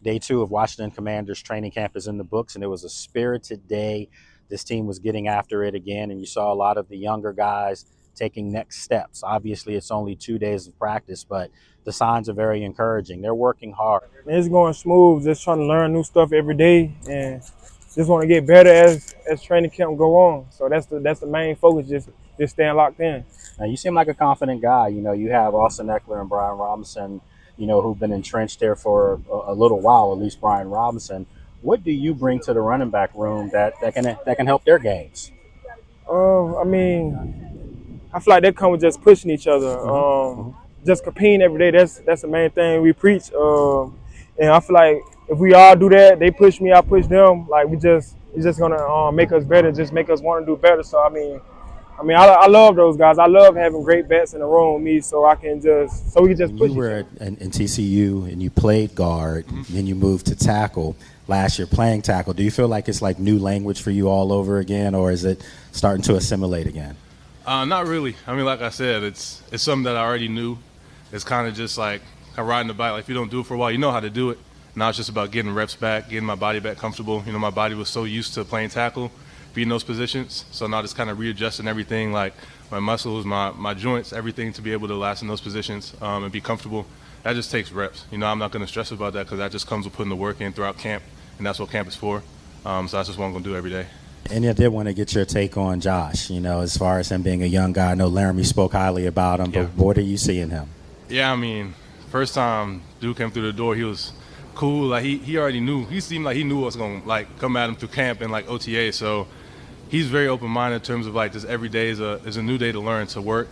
Day 2 of Washington Commanders training camp is in the books, and it was a spirited day. This team was getting after it again, and you saw a lot of the younger guys taking next steps. Obviously, it's only 2 days of practice, but the signs are very encouraging. They're working hard. It's going smooth, just trying to learn new stuff every day, and just want to get better as training camp go on. So that's the main focus, just staying locked in. Now, you seem like a confident guy. You know, you have Austin Eckler and Brian Robinson, you know, who've been entrenched there for a little while, at least Brian Robinson. What do you bring to the running back room that can help their games? I mean, I feel like that comes with just pushing each other, just competing every day. That's the main thing we preach. And I feel like if we all do that, they push me, I push them. Like it's just gonna make us better, just make us want to do better. So I mean, I love those guys. I love having great vets in the room with me, so we can just push. You were in TCU and you played guard, then you moved to tackle. Last year playing tackle. Do you feel like it's like new language for you all over again, or is it starting to assimilate again? Not really. I mean, like I said, it's something that I already knew. It's kind of just like riding the bike. Like if you don't do it for a while, you know how to do it. Now it's just about getting reps back, getting my body back comfortable. You know, my body was so used to playing tackle, being in those positions. So now just kind of readjusting everything, like my muscles, my joints, everything to be able to last in those positions and be comfortable. That just takes reps. You know, I'm not going to stress about that because that just comes with putting the work in throughout camp, and that's what camp is for. So that's just what I'm going to do every day. And I did want to get your take on Josh, you know, as far as him being a young guy. I know Laramie spoke highly about him, but what are you seeing him? Yeah, I mean, first time Dude came through the door, he was cool. Like he already knew. He seemed like he knew what was going to like come at him through camp and like OTA. So he's very open-minded in terms of like just every day is a new day to learn, to work.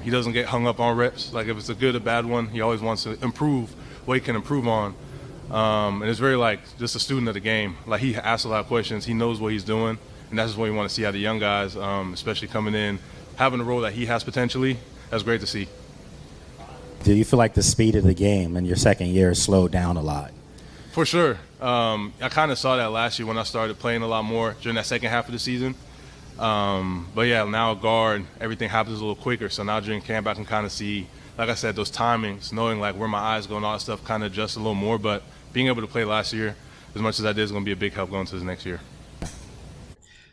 He doesn't get hung up on reps. Like if it's a good or bad one, he always wants to improve what he can improve on. And it's very like just a student of the game. Like he asks a lot of questions. He knows what he's doing, and that's just what we want to see out of the young guys, especially coming in, having a role that he has potentially. That's great to see. Do you feel like the speed of the game in your second year slowed down a lot? For sure. I kind of saw that last year when I started playing a lot more during that second half of the season. But yeah, now guard, everything happens a little quicker. So now during camp, I can kind of see, like I said, those timings, knowing like where my eyes go and all that stuff, kind of adjust a little more. But being able to play last year, as much as I did, is going to be a big help going to the next year.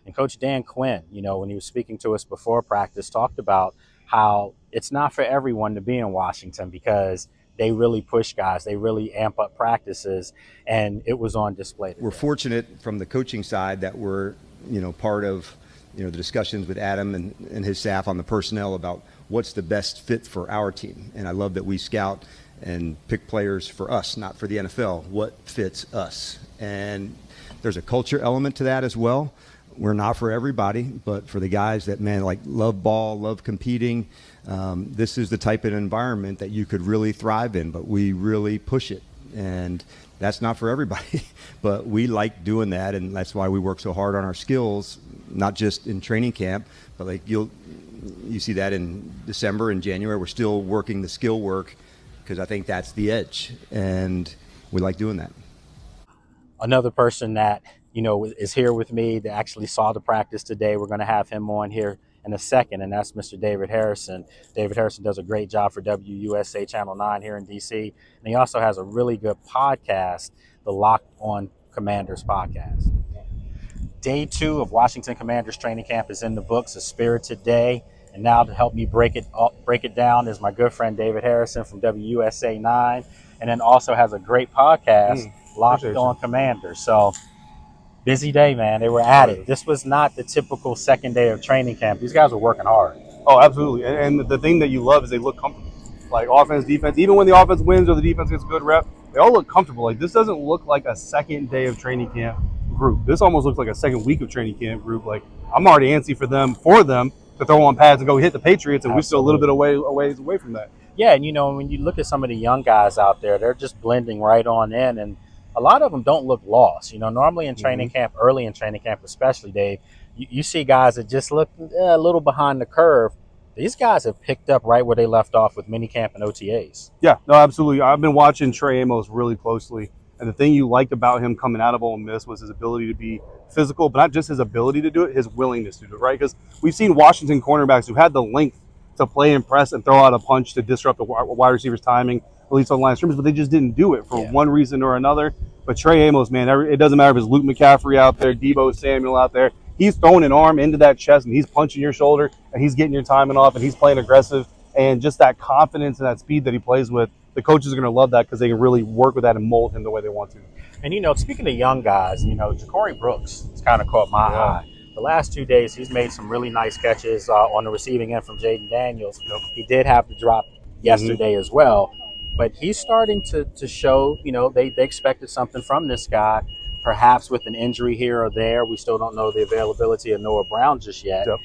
And Coach Dan Quinn, you know, when he was speaking to us before practice, talked about how it's not for everyone to be in Washington because they really push guys. They really amp up practices, and it was on display today. We're fortunate from the coaching side that we're, you know, part of, you know, the discussions with Adam and his staff on the personnel about what's the best fit for our team. And I love that we scout and pick players for us, not for the NFL, what fits us. And there's a culture element to that as well. We're not for everybody, but for the guys that, man, like love ball, love competing, this is the type of environment that you could really thrive in, but we really push it. And that's not for everybody, but we like doing that, and that's why we work so hard on our skills, not just in training camp, but like you see that in December and January. We're still working the skill work because I think that's the edge, and we like doing that. Another person that, you know, is here with me that actually saw the practice today. We're going to have him on here in a second, and that's Mr. David Harrison. David Harrison does a great job for WUSA Channel 9 here in D.C., and he also has a really good podcast, the Locked On Commanders podcast. Day 2 of Washington Commanders training camp is in the books, a spirited day, and now to help me break it down is my good friend David Harrison from WUSA 9, and then also has a great podcast, Locked On Commanders. So busy day, man. They were at it. This was not the typical second day of training camp. These guys were working hard. Oh, absolutely. And the thing that you love is they look comfortable. Like offense, defense, even when the offense wins or the defense gets a good rep, they all look comfortable. Like this doesn't look like a second day of training camp group. This almost looks like a second week of training camp group. Like I'm already antsy for them to throw on pads and go hit the Patriots, and we're still a little bit away from that. Yeah, and you know, when you look at some of the young guys out there, they're just blending right on in, and a lot of them don't look lost. You know, normally in training camp, early in training camp especially, Dave, you see guys that just look a little behind the curve. These guys have picked up right where they left off with minicamp and OTAs. Yeah, no, absolutely. I've been watching Trey Amos really closely, and the thing you liked about him coming out of Ole Miss was his ability to be physical, but not just his ability to do it, his willingness to do it, right? Because we've seen Washington cornerbacks who had the length to play and press and throw out a punch to disrupt a wide receiver's timing, at least on the line of scrimmage, but they just didn't do it for one reason or another. But Trey Amos, man, it doesn't matter if it's Luke McCaffrey out there, Debo Samuel out there. He's throwing an arm into that chest and he's punching your shoulder and he's getting your timing off and he's playing aggressive. And just that confidence and that speed that he plays with, the coaches are going to love that because they can really work with that and mold him the way they want to. And, speaking of young guys, Jacory Brooks has kind of caught my eye. The last 2 days, he's made some really nice catches on the receiving end from Jaden Daniels. He did have the drop yesterday as well. But he's starting to show, they expected something from this guy, perhaps with an injury here or there. We still don't know the availability of Noah Brown just yet. Yep.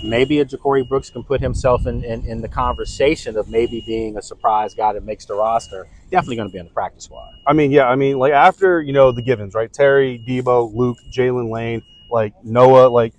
Maybe a Jacory Brooks can put himself in the conversation of maybe being a surprise guy that makes the roster. Definitely going to be in the practice squad. Like after, the givens, right? Terry, Debo, Luke, Jalen Lane, like Noah,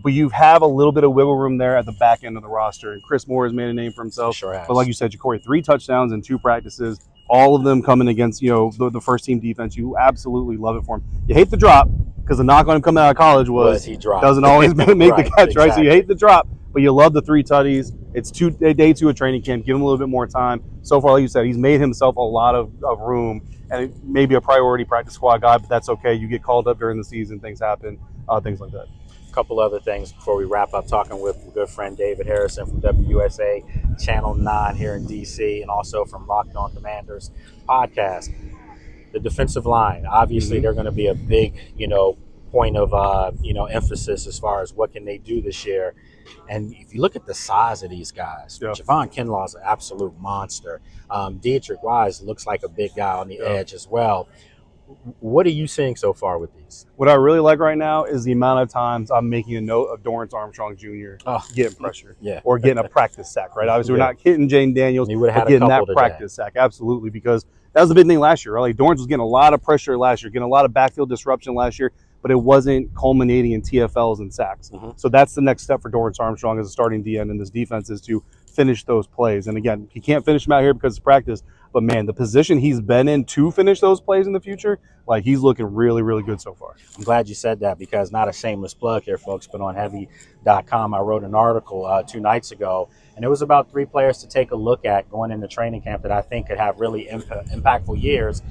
you have a little bit of wiggle room there at the back end of the roster. And Chris Moore has made a name for himself. Sure has. But like you said, Jacory, 3 touchdowns in 2 practices, all of them coming against, the first team defense. You absolutely love it for him. You hate the drop because the knock on him coming out of college was he dropped. Doesn't always make right, the catch, exactly. right? So you hate the drop, but you love the 3 tutties. It's day 2 of training camp. Give him a little bit more time. So far, like you said, he's made himself a lot of room and maybe a priority practice squad guy, but that's okay. You get called up during the season. Things happen, things like that. A couple other things before we wrap up, talking with my good friend David Harrison from WUSA Channel 9 here in DC and also from Locked On Commanders podcast. The defensive line, obviously they're going to be a big, point of, emphasis as far as what can they do this year. And if you look at the size of these guys, Javon Kinlaw is an absolute monster. Dietrich Wise looks like a big guy on the edge as well. What are you seeing so far with these? What I really like right now is the amount of times I'm making a note of Dorrance Armstrong Jr. Getting pressure or getting a practice sack, right? Obviously, we're not hitting Jane Daniels, but getting that practice sack. Absolutely, because that was the big thing last year, right? Like Dorrance was getting a lot of pressure last year, getting a lot of backfield disruption last year, but it wasn't culminating in TFLs and sacks. So that's the next step for Dorrance Armstrong as a starting DN in this defense is to finish those plays. And again, he can't finish them out here because it's practice. But, man, the position he's been in to finish those plays in the future, like he's looking really, really good so far. I'm glad you said that because not a shameless plug here, folks, but on Heavy.com I wrote an article 2 nights ago, and it was about 3 players to take a look at going into training camp that I think could have really impactful years.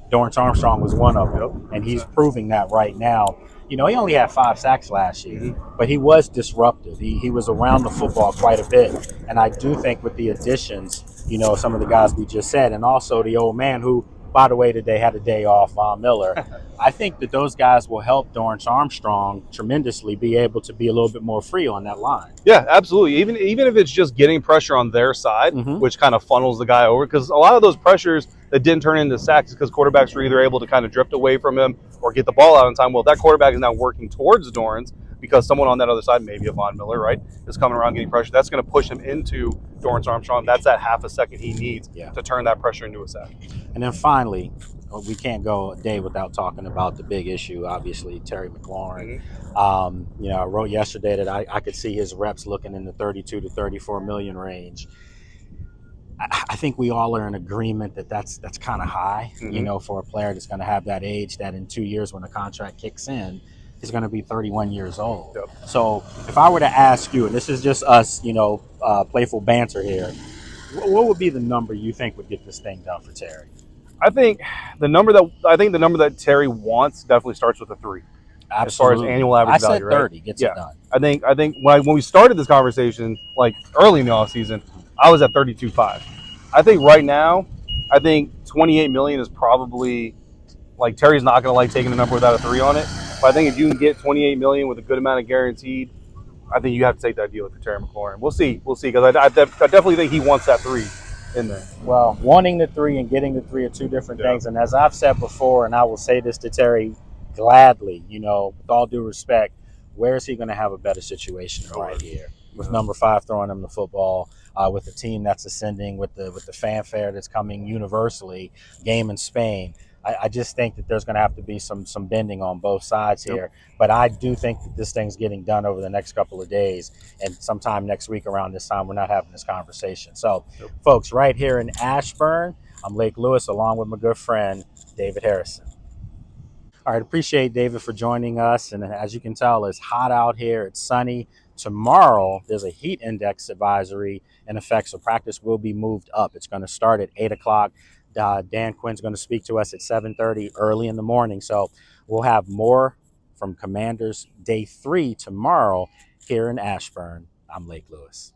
Dorrance Armstrong was one of them, and he's proving that right now. He only had 5 sacks last year, but he was disruptive. He was around the football quite a bit, and I do think with the additions, some of the guys we just said, and also the old man who, by the way, today had a day off, Von Miller. I think that those guys will help Dorrance Armstrong tremendously be able to be a little bit more free on that line. Yeah, absolutely. Even if it's just getting pressure on their side, which kind of funnels the guy over, because a lot of those pressures that didn't turn into sacks is because quarterbacks were either able to kind of drift away from him or get the ball out in time. Well, that quarterback is now working towards Dorrance because someone on that other side, maybe a Von Miller, right, is coming around getting pressure. That's going to push him into Dorrance Armstrong. That's that half a second he needs to turn that pressure into a sack. And then finally, we can't go a day without talking about the big issue, obviously, Terry McLaurin. I wrote yesterday that I could see his reps looking in the 32 to 34 million range. I think we all are in agreement that that's kind of high, for a player that's going to have that age that in 2 years when the contract kicks in, is going to be 31 years old. So if I were to ask you, and this is just us, playful banter here, what would be the number you think would get this thing done for Terry? I think the number that Terry wants definitely starts with a 3. Absolutely. As far as annual average value, I said 30 gets it done. I think when we started this conversation, like early in the offseason, I was at 32.5. I think right now, 28 million is probably like Terry's not going to like taking a number without a 3 on it. But I think if you can get 28 million with a good amount of guaranteed, I think you have to take that deal for Terry McLaurin. We'll see, because I definitely think he wants that 3 in there. Well, wanting the 3 and getting the 3 are 2 different things. And as I've said before, and I will say this to Terry gladly, with all due respect, where is he going to have a better situation than right here? With number 5 throwing him the football, with a team that's ascending, with the fanfare that's coming universally, game in Spain. I just think that there's going to have to be some bending on both sides here. But I do think that this thing's getting done over the next couple of days. And sometime next week around this time, we're not having this conversation. So, folks, right here in Ashburn, I'm Lake Lewis, along with my good friend, David Harrison. All right, appreciate David for joining us. And as you can tell, it's hot out here. It's sunny. Tomorrow, there's a heat index advisory in effect, so practice will be moved up. It's going to start at 8 o'clock. Dan Quinn's going to speak to us at 7:30 early in the morning. So we'll have more from Commanders Day 3 tomorrow here in Ashburn. I'm Lake Lewis.